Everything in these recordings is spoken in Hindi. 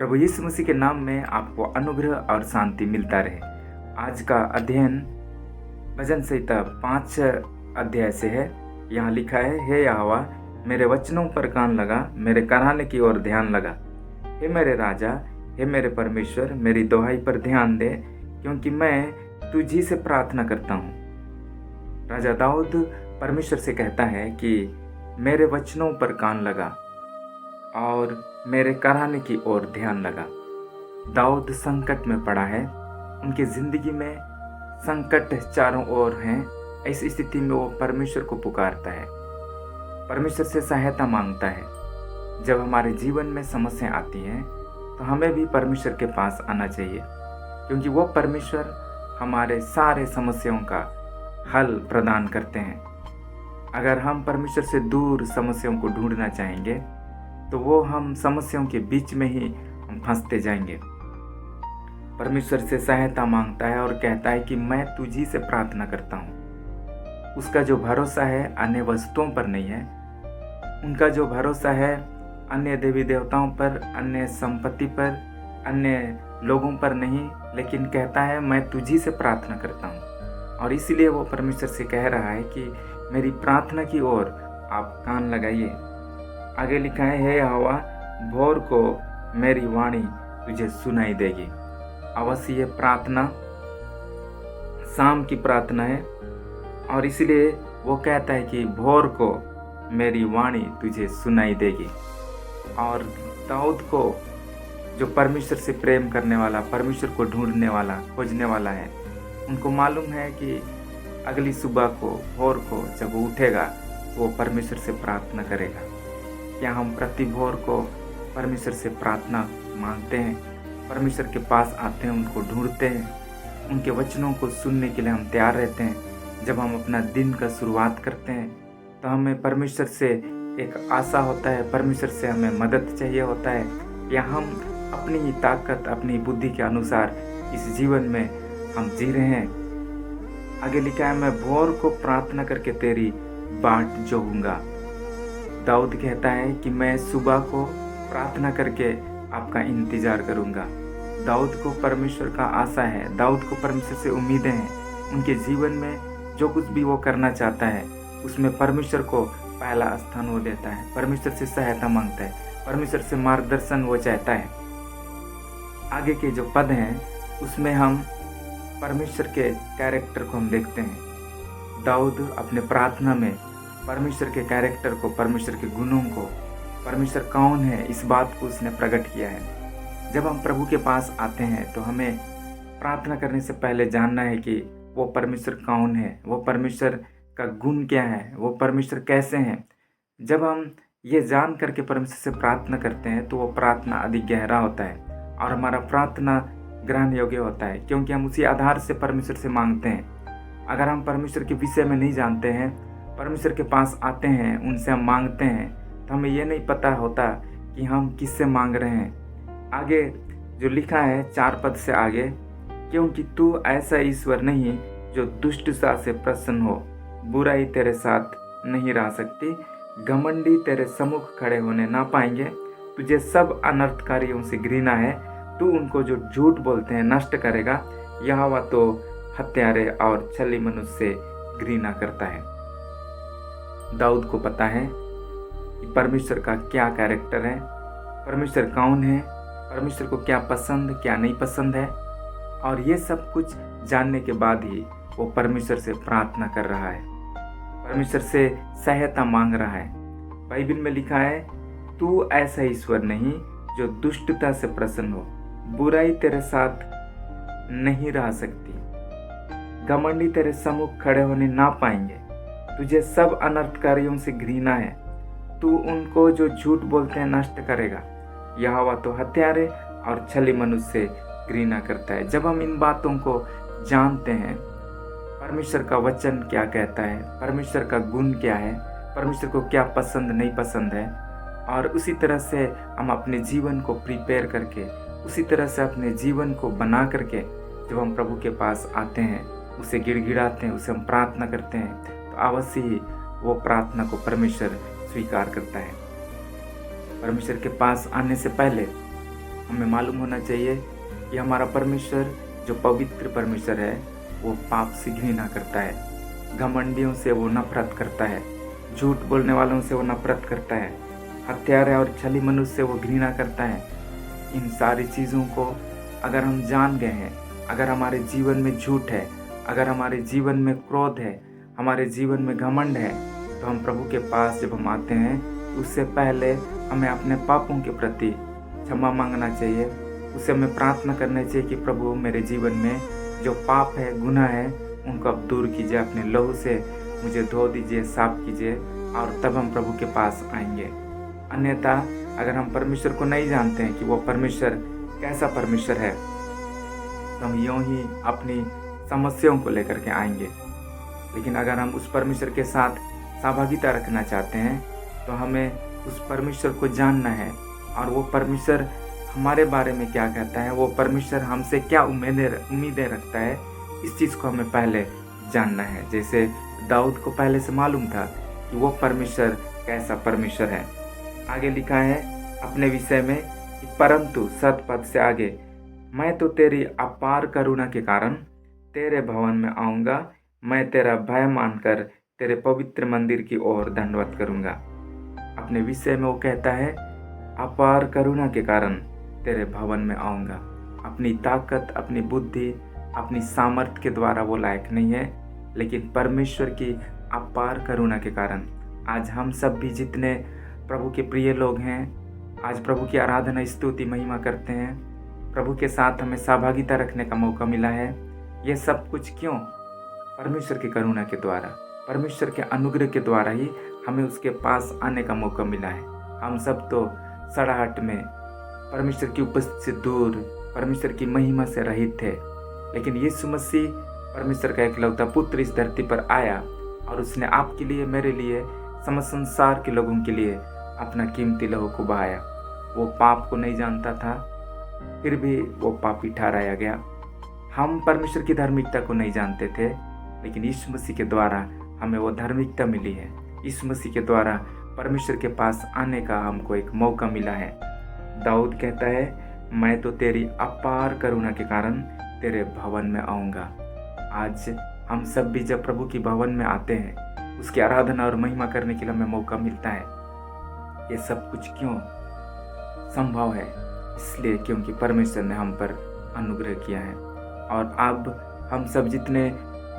प्रभु यीशु मसीह के नाम में आपको अनुग्रह और शांति मिलता रहे। आज का अध्ययन भजन संहिता 5 अध्याय से है। यहाँ लिखा है, हे यहोवा मेरे वचनों पर कान लगा, मेरे कराहने की ओर ध्यान लगा। हे मेरे राजा, हे मेरे परमेश्वर, मेरी दुहाई पर ध्यान दे, क्योंकि मैं तुझी से प्रार्थना करता हूँ। राजा दाऊद परमेश्वर से कहता है कि मेरे वचनों पर कान लगा और मेरे कराहने की ओर ध्यान लगा। दाऊद संकट में पड़ा है, उनकी ज़िंदगी में संकट चारों ओर हैं। ऐसी स्थिति में वो परमेश्वर को पुकारता है, परमेश्वर से सहायता मांगता है। जब हमारे जीवन में समस्याएं आती हैं तो हमें भी परमेश्वर के पास आना चाहिए, क्योंकि वो परमेश्वर हमारे सारे समस्याओं का हल प्रदान करते हैं। अगर हम परमेश्वर से दूर समस्याओं को ढूंढना चाहेंगे तो वो हम समस्याओं के बीच में ही हम फंसते जाएंगे। परमेश्वर से सहायता मांगता है और कहता है कि मैं तुझी से प्रार्थना करता हूँ। उसका जो भरोसा है अन्य वस्तुओं पर नहीं है, उनका जो भरोसा है अन्य देवी देवताओं पर, अन्य संपत्ति पर, अन्य लोगों पर नहीं, लेकिन कहता है मैं तुझी से प्रार्थना करता हूँ। और इसलिए वो परमेश्वर से कह रहा है कि मेरी प्रार्थना की ओर आप कान लगाइए। आगे लिखा है, हे यहोवा भोर को मेरी वाणी तुझे सुनाई देगी। अवश्य ये प्रार्थना शाम की प्रार्थना है और इसलिए वो कहता है कि भोर को मेरी वाणी तुझे सुनाई देगी। और दाऊद को, जो परमेश्वर से प्रेम करने वाला, परमेश्वर को ढूंढने वाला, खोजने वाला है, उनको मालूम है कि अगली सुबह को, भोर को जब वो उठेगा वो परमेश्वर से प्रार्थना करेगा। क्या हम प्रति भोर को परमेश्वर से प्रार्थना मांगते हैं, परमेश्वर के पास आते हैं, उनको ढूंढते हैं, उनके वचनों को सुनने के लिए हम तैयार रहते हैं। जब हम अपना दिन का शुरुआत करते हैं तो हमें परमेश्वर से एक आशा होता है, परमेश्वर से हमें मदद चाहिए होता है, या हम अपनी ही ताकत, अपनी बुद्धि के अनुसार इस जीवन में हम जी रहे हैं। आगे लिखा है, मैं भोर को प्रार्थना करके तेरी बाट जोहूँगा। दाऊद कहता है कि मैं सुबह को प्रार्थना करके आपका इंतजार करूँगा। दाऊद को परमेश्वर का आशा है, दाऊद को परमेश्वर से उम्मीदें हैं। उनके जीवन में जो कुछ भी वो करना चाहता है उसमें परमेश्वर को पहला स्थान वो देता है, परमेश्वर से सहायता मांगता है, परमेश्वर से मार्गदर्शन वो चाहता है। आगे के जो पद हैं उसमें हम परमेश्वर के कैरेक्टर को हम देखते हैं। दाऊद अपने प्रार्थना में परमेश्वर के कैरेक्टर को, परमेश्वर के गुणों को, परमेश्वर कौन है, इस बात को उसने प्रकट किया है। जब हम प्रभु के पास आते हैं तो हमें प्रार्थना करने से पहले जानना है कि वो परमेश्वर कौन है, वो परमेश्वर का गुण क्या है, वो परमेश्वर कैसे हैं। जब हम ये जान करके परमेश्वर से प्रार्थना करते हैं तो वो प्रार्थना अधिक गहरा होता है और हमारा प्रार्थना ग्रहण योग्य होता है, क्योंकि हम उसी आधार से परमेश्वर से मांगते हैं। अगर हम परमेश्वर के विषय में नहीं जानते हैं, परमेश्वर के पास आते हैं, उनसे हम मांगते हैं, तो हमें ये नहीं पता होता कि हम किससे मांग रहे हैं। आगे जो लिखा है 4 पद से आगे, क्योंकि तू ऐसा ईश्वर नहीं जो दुष्टता से प्रसन्न हो, बुराई तेरे साथ नहीं रह सकती, घमंडी तेरे सम्मुख खड़े होने ना पाएंगे। तुझे सब अनर्थकारियों से घृणा है, तू उनको जो झूठ बोलते हैं नष्ट करेगा। यहोवा तो हत्यारे और छली मनुष्य से घृणा करता है। दाऊद को पता है कि परमेश्वर का क्या कैरेक्टर है, परमेश्वर कौन है, परमेश्वर को क्या पसंद, क्या नहीं पसंद है, और ये सब कुछ जानने के बाद ही वो परमेश्वर से प्रार्थना कर रहा है, परमेश्वर से सहायता मांग रहा है। बाइबल में लिखा है, तू ऐसा ईश्वर नहीं जो दुष्टता से प्रसन्न हो, बुराई तेरे साथ नहीं रह सकती, घमंडी तेरे सम्मुख खड़े होने ना पाएंगे। तुझे सब अनर्थकारियों से घृणा है, तू उनको जो झूठ बोलते हैं नष्ट करेगा। यहोवा तो हत्यारे और छली मनुष्य से घृणा करता है। जब हम इन बातों को जानते हैं, परमेश्वर का वचन क्या कहता है, परमेश्वर का गुण क्या है, परमेश्वर को क्या पसंद नहीं पसंद है, और उसी तरह से हम अपने जीवन को प्रिपेयर करके, उसी तरह से अपने जीवन को बना करके जब हम प्रभु के पास आते हैं, उसे गिड़गिड़ाते हैं, उसे हम प्रार्थना करते हैं, तो अवश्य ही वो प्रार्थना को परमेश्वर स्वीकार करता है। परमेश्वर के पास आने से पहले हमें मालूम होना चाहिए कि हमारा परमेश्वर जो पवित्र परमेश्वर है वो पाप से घृणा करता है, घमंडियों से वो नफरत करता है, झूठ बोलने वालों से वो नफरत करता है, हत्यारे और छली मनुष्य से वो घृणा करता है। इन सारी चीज़ों को अगर हम जान गए हैं, अगर हमारे जीवन में झूठ है, अगर हमारे जीवन में क्रोध है, हमारे जीवन में घमंड है, तो हम प्रभु के पास जब हम आते हैं उससे पहले हमें अपने पापों के प्रति क्षमा मांगना चाहिए। उससे हमें प्रार्थना करना चाहिए कि प्रभु मेरे जीवन में जो पाप है, गुनाह है, उनको अब दूर कीजिए, अपने लहू से मुझे धो दीजिए, साफ कीजिए, और तब हम प्रभु के पास आएंगे। अन्यथा अगर हम परमेश्वर को नहीं जानते हैं कि वो परमेश्वर कैसा परमेश्वर है, तो हम यूं ही अपनी समस्याओं को लेकर के आएंगे। लेकिन अगर हम उस परमेश्वर के साथ सहभागिता रखना चाहते हैं तो हमें उस परमेश्वर को जानना है, और वो परमेश्वर हमारे बारे में क्या कहता है, वो परमेश्वर हमसे क्या उम्मीदें रखता है, इस चीज़ को हमें पहले जानना है। जैसे दाऊद को पहले से मालूम था कि वो परमेश्वर कैसा परमेश्वर है। आगे लिखा है अपने विषय में कि परंतु 7 पद से आगे, मैं तो तेरी अपार करुणा के कारण तेरे भवन में आऊँगा, मैं तेरा भय मानकर तेरे पवित्र मंदिर की ओर दंडवत करूँगा। अपने विषय में वो कहता है अपार करुणा के कारण तेरे भवन में आऊँगा। अपनी ताकत, अपनी बुद्धि, अपनी सामर्थ्य के द्वारा वो लायक नहीं है, लेकिन परमेश्वर की अपार करुणा के कारण आज हम सब भी जितने प्रभु के प्रिय लोग हैं, आज प्रभु की आराधना, स्तुति, महिमा करते हैं, प्रभु के साथ हमें सहभागिता रखने का मौका मिला है। ये सब कुछ क्यों? परमेश्वर की करुणा के द्वारा, परमेश्वर के अनुग्रह के द्वारा ही हमें उसके पास आने का मौका मिला है। हम सब तो सड़ाहट में परमेश्वर की उपस्थिति से दूर, परमेश्वर की महिमा से रहित थे, लेकिन यीशु मसीह परमेश्वर का इकलौता पुत्र इस धरती पर आया और उसने आपके लिए, मेरे लिए, समस्त संसार के लोगों के लिए अपना कीमती लहू को बहाया। वो पाप को नहीं जानता था, फिर भी वो पापी ठहराया गया। हम परमेश्वर की धार्मिकता को नहीं जानते थे, लेकिन यीशु मसीह के द्वारा हमें वो धार्मिकता मिली है। यीशु मसीह के द्वारा परमेश्वर के पास आने का हमको एक मौका मिला है। दाऊद कहता है मैं तो तेरी अपार करुणा के कारण तेरे भवन में आऊँगा। आज हम सब भी जब प्रभु की भवन में आते हैं, उसकी आराधना और महिमा करने के लिए हमें मौका मिलता है। ये सब कुछ क्यों संभव है? इसलिए क्योंकि परमेश्वर ने हम पर अनुग्रह किया है। और अब हम सब जितने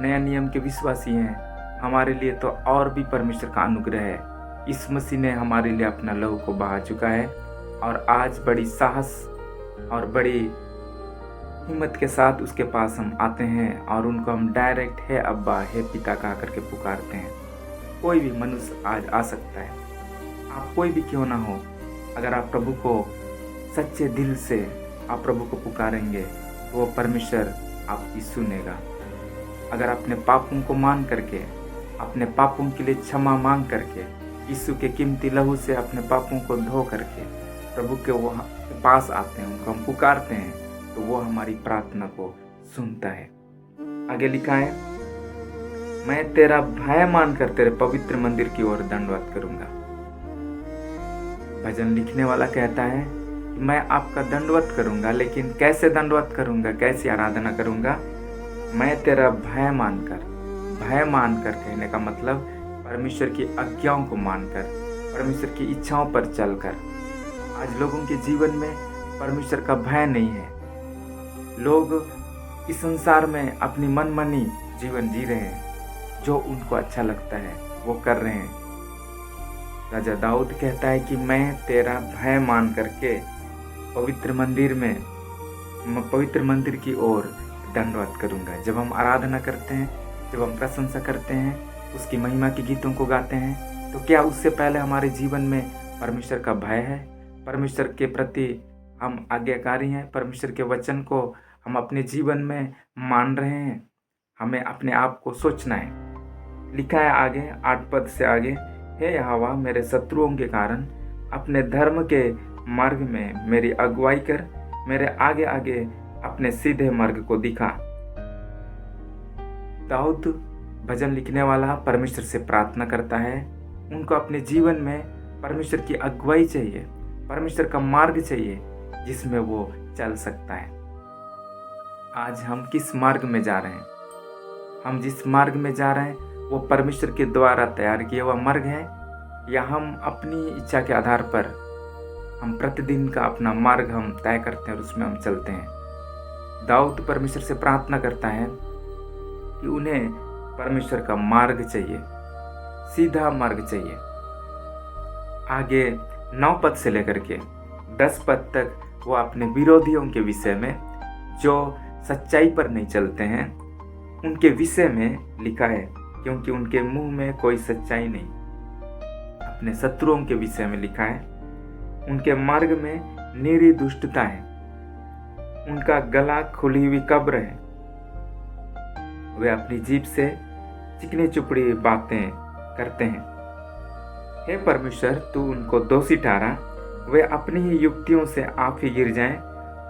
नया नियम के विश्वासी हैं, हमारे लिए तो और भी परमेश्वर का अनुग्रह है। इस मसीह ने हमारे लिए अपना लहू को बहा चुका है, और आज बड़ी साहस और बड़ी हिम्मत के साथ उसके पास हम आते हैं और उनको हम डायरेक्ट हे अब्बा, हे पिता कहा करके पुकारते हैं। कोई भी मनुष्य आज आ सकता है, आप कोई भी क्यों ना हो, अगर आप प्रभु को सच्चे दिल से आप प्रभु को पुकारेंगे तो वो परमेश्वर आपकी सुनेगा। अगर अपने पापों को मान करके, अपने पापों के लिए क्षमा मांग करके, यीशु के कीमती लहू से अपने पापों को धो करके प्रभु के वो पास आते हैं, उनको हम पुकारते हैं, तो वो हमारी प्रार्थना को सुनता है। आगे लिखा है मैं तेरा भय मानकर तेरे पवित्र मंदिर की ओर दंडवत करूंगा। भजन लिखने वाला कहता है कि मैं आपका दंडवत करूंगा, लेकिन कैसे दंडवत करूंगा, कैसी आराधना करूंगा? मैं तेरा भय मानकर कहने का मतलब परमेश्वर की आज्ञाओं को मानकर, परमेश्वर की इच्छाओं पर चलकर। आज लोगों के जीवन में परमेश्वर का भय नहीं है। लोग इस संसार में अपनी मनमानी जीवन जी रहे हैं, जो उनको अच्छा लगता है वो कर रहे हैं। राजा दाऊद कहता है कि मैं तेरा भय मान करके पवित्र मंदिर की ओर दंडवत करूंगा। जब हम आराधना करते हैं, जब हम प्रशंसा करते हैं, उसकी महिमा के गीतों को गाते हैं, तो क्या उससे पहले हमारे जीवन में परमेश्वर का भय है? परमेश्वर के प्रति हम आज्ञाकारी हैं? परमेश्वर के वचन को हम अपने जीवन में मान रहे हैं? हमें अपने आप को सोचना है। लिखा है आगे 8 पद से आगे, हे यहोवा मेरे शत्रुओं के कारण अपने धर्म के मार्ग में मेरी अगुवाई कर, मेरे आगे आगे अपने सीधे मार्ग को दिखा। दाऊद भजन लिखने वाला परमेश्वर से प्रार्थना करता है। उनको अपने जीवन में परमेश्वर की अगुवाई चाहिए, परमेश्वर का मार्ग चाहिए, जिसमें वो चल सकता है। आज हम किस मार्ग में जा रहे हैं? हम जिस मार्ग में जा रहे हैं वो परमेश्वर के द्वारा तैयार किया हुआ मार्ग है, या हम अपनी इच्छा के आधार पर हम प्रतिदिन का अपना मार्ग हम तय करते हैं और उसमें हम चलते हैं। दाऊद परमेश्वर से प्रार्थना करता है कि उन्हें परमेश्वर का मार्ग चाहिए, सीधा मार्ग चाहिए। आगे 9 पद से लेकर के 10 पद तक वो अपने विरोधियों के विषय में, जो सच्चाई पर नहीं चलते हैं, उनके विषय में लिखा है, क्योंकि उनके मुंह में कोई सच्चाई नहीं। अपने शत्रुओं के विषय में लिखा है, उनके मार्ग में निरी दुष्टता है, उनका गला खुली हुई कब्र है, वे अपनी जीभ से चिकनी चुपड़ी बातें करते हैं। हे परमेश्वर, तू उनको दोषी ठहरा, वे अपनी ही युक्तियों से आप ही गिर जाएं,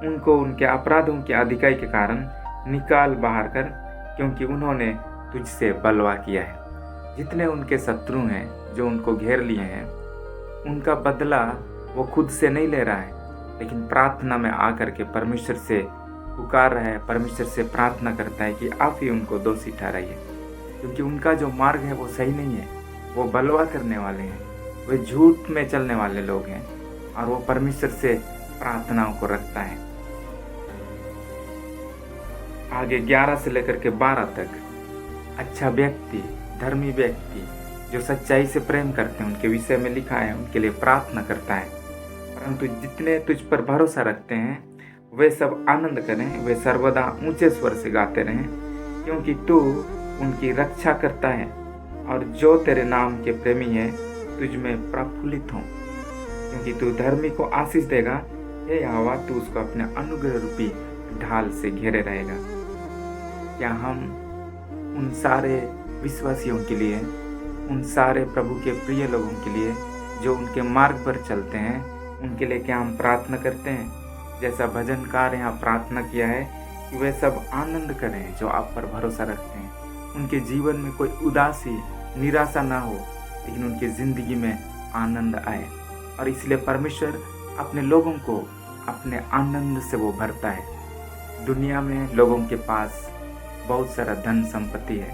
उनको उनके अपराधों की अधिकाई के कारण निकाल बाहर कर, क्योंकि उन्होंने तुझसे बलवा किया है। जितने उनके शत्रु हैं जो उनको घेर लिए हैं, उनका बदला वो खुद से नहीं ले रहा है, लेकिन प्रार्थना में आकर के परमेश्वर से पुकार रहा है, परमेश्वर से प्रार्थना करता है कि आप ही उनको दोषी ठहराइए, क्योंकि उनका जो मार्ग है वो सही नहीं है। वो बलवा करने वाले हैं, वे झूठ में चलने वाले लोग हैं, और वो परमेश्वर से प्रार्थनाओं को रखता है। आगे 11 से लेकर के 12 तक अच्छा व्यक्ति, धर्मी व्यक्ति जो सच्चाई से प्रेम करते हैं, उनके विषय में लिखा है, उनके लिए प्रार्थना करता है। परंतु जितने तुझ पर भरोसा रखते हैं वे सब आनंद करें, वे सर्वदा ऊंचे स्वर से गाते रहें, क्योंकि तू उनकी रक्षा करता है, और जो तेरे नाम के प्रेमी हैं तुझ में प्रफुल्लित हों, क्योंकि तू धर्मी को आशीष देगा। हे यहोवा, तू उसको अपने अनुग्रह रूपी ढाल से घेरे रहेगा। क्या हम उन सारे विश्वासियों के लिए, उन सारे प्रभु के प्रिय लोगों के लिए जो उनके मार्ग पर चलते हैं, उनके लिए क्या हम प्रार्थना करते हैं? जैसा भजनकार यहाँ प्रार्थना किया है कि वे सब आनंद करें जो आप पर भरोसा रखते हैं, उनके जीवन में कोई उदासी, निराशा ना हो, लेकिन उनकी ज़िंदगी में आनंद आए। और इसलिए परमेश्वर अपने लोगों को अपने आनंद से वो भरता है। दुनिया में लोगों के पास बहुत सारा धन संपत्ति है,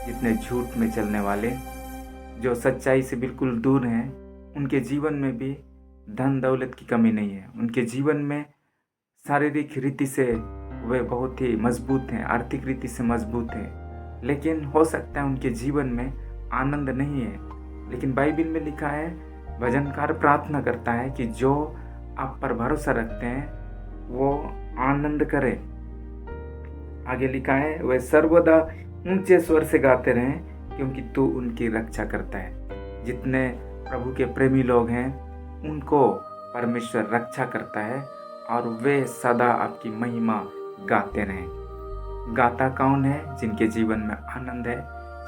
जितने झूठ में चलने वाले, जो सच्चाई से बिल्कुल दूर हैं, उनके जीवन में भी धन दौलत की कमी नहीं है। उनके जीवन में शारीरिक रीति से वे बहुत ही मजबूत हैं, आर्थिक रीति से मजबूत हैं, लेकिन हो सकता है उनके जीवन में आनंद नहीं है। लेकिन बाइबल में लिखा है, भजनकार प्रार्थना करता है कि जो आप पर भरोसा रखते हैं वो आनंद करें। आगे लिखा है, वे सर्वदा ऊंचे स्वर से गाते रहें, क्योंकि तू उनकी रक्षा करता है। जितने प्रभु के प्रेमी लोग हैं उनको परमेश्वर रक्षा करता है, और वे सदा आपकी महिमा गाते रहें। गाता कौन है? जिनके जीवन में आनंद है,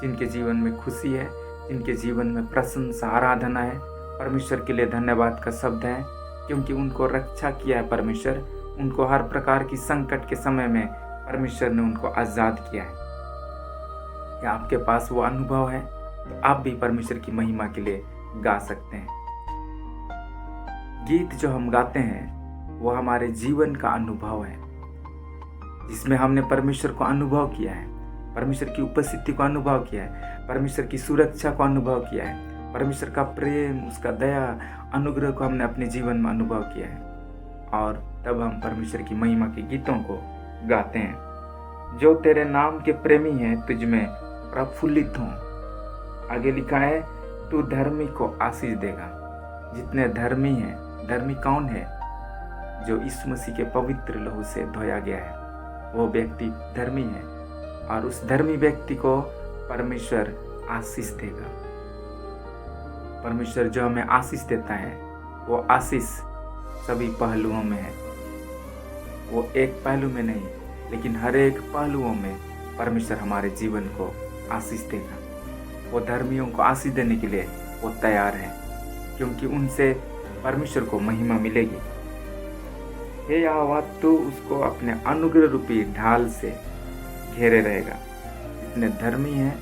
जिनके जीवन में खुशी है, जिनके जीवन में प्रशंसा, आराधना है, परमेश्वर के लिए धन्यवाद का शब्द है, क्योंकि उनको रक्षा किया है परमेश्वर। उनको हर प्रकार की संकट के समय में परमेश्वर ने उनको आज़ाद किया है। क्या आपके पास वो अनुभव है? तो आप भी परमेश्वर की महिमा के लिए गा सकते हैं। गीत जो हम गाते हैं वो हमारे जीवन का अनुभव है, जिसमें हमने परमेश्वर को अनुभव किया है, परमेश्वर की उपस्थिति को अनुभव किया है, परमेश्वर की सुरक्षा को अनुभव किया है, परमेश्वर का प्रेम, उसका दया, अनुग्रह को हमने अपने जीवन में अनुभव किया है, और तब हम परमेश्वर की महिमा के गीतों को गाते हैं। जो तेरे नाम के प्रेमी हैं तुझ में प्रफुल्लित हों। आगे लिखा है, तू धर्मी को आशीष देगा। जितने धर्मी हैं, धर्मी कौन है? जो यीशु मसीह के पवित्र लहू से धोया गया है, वो व्यक्ति धर्मी है, और उस धर्मी व्यक्ति को परमेश्वर आशीष देगा। परमेश्वर जो हमें आशीष देता है वो आशीष सभी पहलुओं में है। वो एक पहलू में नहीं, लेकिन हर एक पहलुओं में परमेश्वर हमारे जीवन को आशीष देगा। वो धर्मियों को आशीष देने के लिए वो तैयार है, क्योंकि उनसे परमेश्वर को महिमा मिलेगी। हे यहोवा, तू उसको अपने अनुग्रह रूपी ढाल से घेरे रहेगा। जितने धर्मी हैं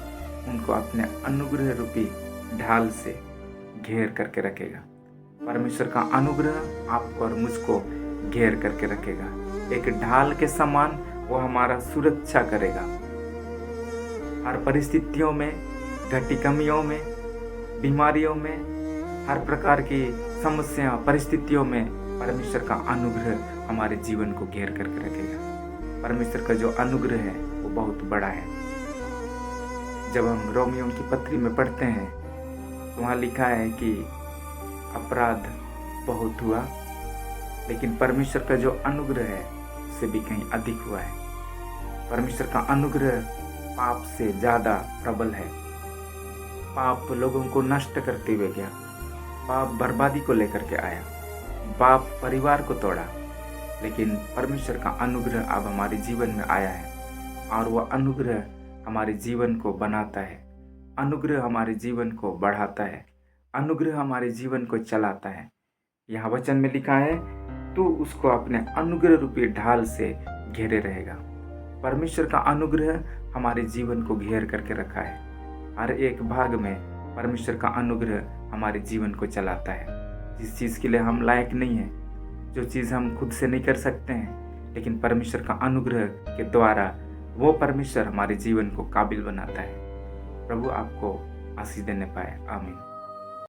उनको अपने अनुग्रह रूपी ढाल से घेर करके रखेगा। परमेश्वर का अनुग्रह आपको और मुझको घेर करके रखेगा। एक ढाल के समान वो हमारा सुरक्षा करेगा। हर परिस्थितियों में, घटी कमियों में, बीमारियों में, हर प्रकार की समस्या परिस्थितियों में परमेश्वर का अनुग्रह हमारे जीवन को घेर करके रखेगा। परमेश्वर का जो अनुग्रह है वो बहुत बड़ा है। जब हम रोमियों की पत्री में पढ़ते हैं तो वहाँ लिखा है कि अपराध बहुत हुआ, लेकिन परमेश्वर का जो अनुग्रह है उससे भी कहीं अधिक हुआ है। परमेश्वर का अनुग्रह पाप से ज़्यादा प्रबल है। पाप लोगों को नष्ट करते हुए गया, पाप बर्बादी को लेकर के आया, पाप परिवार को तोड़ा, लेकिन परमेश्वर का अनुग्रह अब हमारे जीवन में आया है और वह अनुग्रह हमारे जीवन को बनाता है, अनुग्रह हमारे जीवन को बढ़ाता है, अनुग्रह हमारे जीवन को चलाता है। यहाँ वचन में लिखा है, तू उसको अपने अनुग्रह रूपी ढाल से घेरे रहेगा। परमेश्वर का अनुग्रह हमारे जीवन को घेर करके रखा है। हर एक भाग में परमेश्वर का अनुग्रह हमारे जीवन को चलाता है। जिस चीज़ के लिए हम लायक नहीं हैं, जो चीज़ हम खुद से नहीं कर सकते हैं, लेकिन परमेश्वर का अनुग्रह के द्वारा वो परमेश्वर हमारे जीवन को काबिल बनाता है। प्रभु आपको आशीष देने पाए। आमीन।